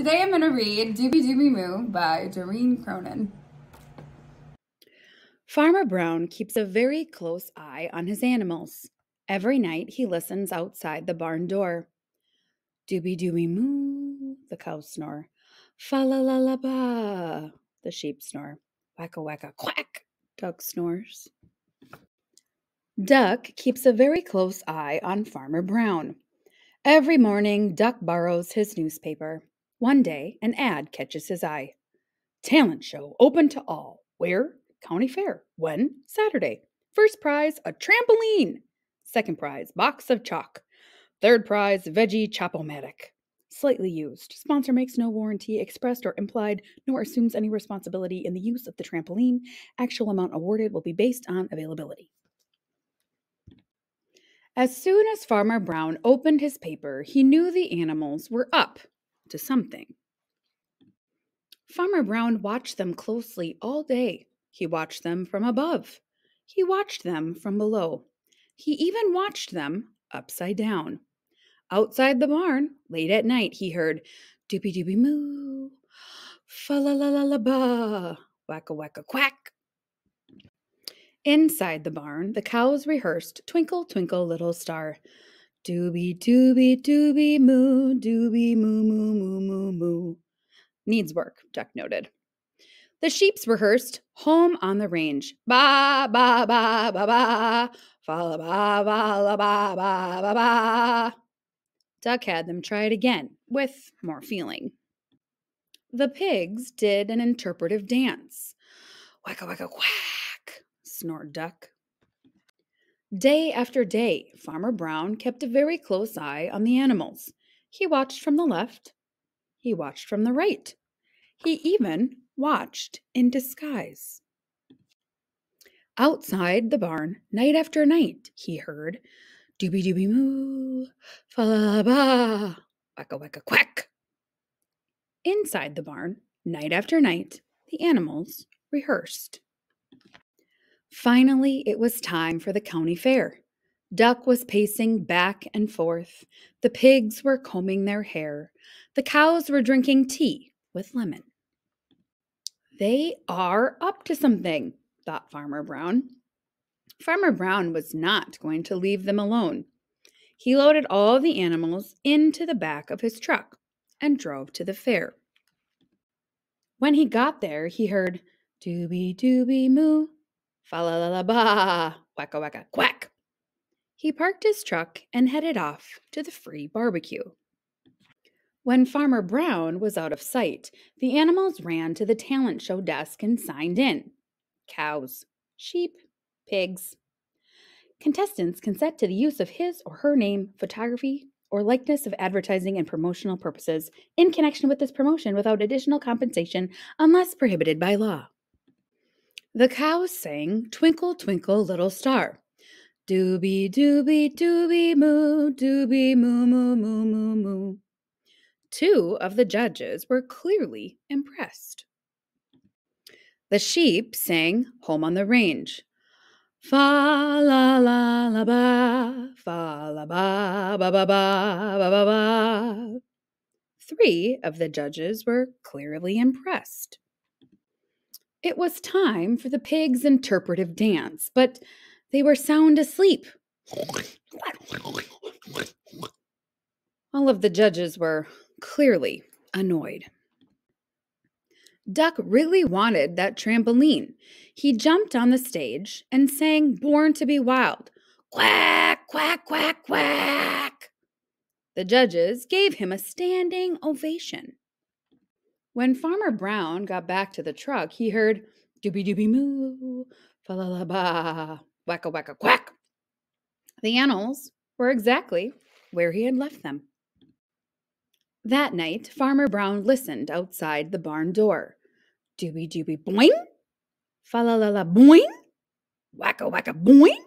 Today I'm going to read Dooby Dooby Moo by Doreen Cronin. Farmer Brown keeps a very close eye on his animals. Every night he listens outside the barn door. Dooby Dooby Moo, the cows snore. Fa la la la ba, the sheep snore. Wacka wacka quack, Duck snores. Duck keeps a very close eye on Farmer Brown. Every morning, Duck borrows his newspaper. One day, an ad catches his eye. Talent show open to all. Where? County Fair. When? Saturday. First prize, a trampoline. Second prize, box of chalk. Third prize, veggie chop-o-matic. Slightly used. Sponsor makes no warranty, expressed or implied, nor assumes any responsibility in the use of the trampoline. Actual amount awarded will be based on availability. As soon as Farmer Brown opened his paper, he knew the animals were up to something. Farmer Brown watched them closely all day. He watched them from above. He watched them from below. He even watched them upside down. Outside the barn, late at night, he heard Dooby Dooby Moo, fa la la la la ba, wacka wacka quack. Inside the barn, the cows rehearsed Twinkle, Twinkle, Little Star. Dooby Dooby Dooby Moo, Dooby Moo Moo Moo Moo Moo. Needs work, Duck noted. The sheeps rehearsed Home on the Range. Ba, ba, ba, ba, ba. Fa, la, ba, ba, la, ba, ba, ba, ba. Duck had them try it again, with more feeling. The pigs did an interpretive dance. Wacka, wacka, quack, snored Duck. Day after day, Farmer Brown kept a very close eye on the animals. He watched from the left. He watched from the right. He even watched in disguise. Outside the barn, night after night, he heard Dooby Dooby Moo, fa la la ba, wacka wacka quack. Inside the barn, night after night, the animals rehearsed. Finally, it was time for the county fair. Duck was pacing back and forth. The pigs were combing their hair. The cows were drinking tea with lemon. They are up to something, thought Farmer Brown. Farmer Brown was not going to leave them alone. He loaded all the animals into the back of his truck and drove to the fair. When he got there, he heard Dooby Dooby Moo, fa la la la ba, wacka wacka quack. He parked his truck and headed off to the free barbecue. When Farmer Brown was out of sight, the animals ran to the talent show desk and signed in. Cows, sheep, pigs. Contestants consent to the use of his or her name, photography, or likeness of advertising and promotional purposes in connection with this promotion without additional compensation unless prohibited by law. The cows sang Twinkle, Twinkle, Little Star. Dooby, dooby, dooby, moo, dooby, moo, moo, moo, moo, moo. Two of the judges were clearly impressed. The sheep sang Home on the Range. Fa la la la ba, fa la ba ba ba ba ba ba ba. Three of the judges were clearly impressed. It was time for the pigs' interpretive dance, but they were sound asleep. All of the judges were clearly annoyed. Duck really wanted that trampoline. He jumped on the stage and sang Born to be Wild. Quack, quack, quack, quack. The judges gave him a standing ovation. When Farmer Brown got back to the truck, he heard Dooby Dooby Moo, fa la la ba, wacka wacka quack. The animals were exactly where he had left them. That night, Farmer Brown listened outside the barn door. Dooby dooby boing, fa la la la boing, wacka wacka boing.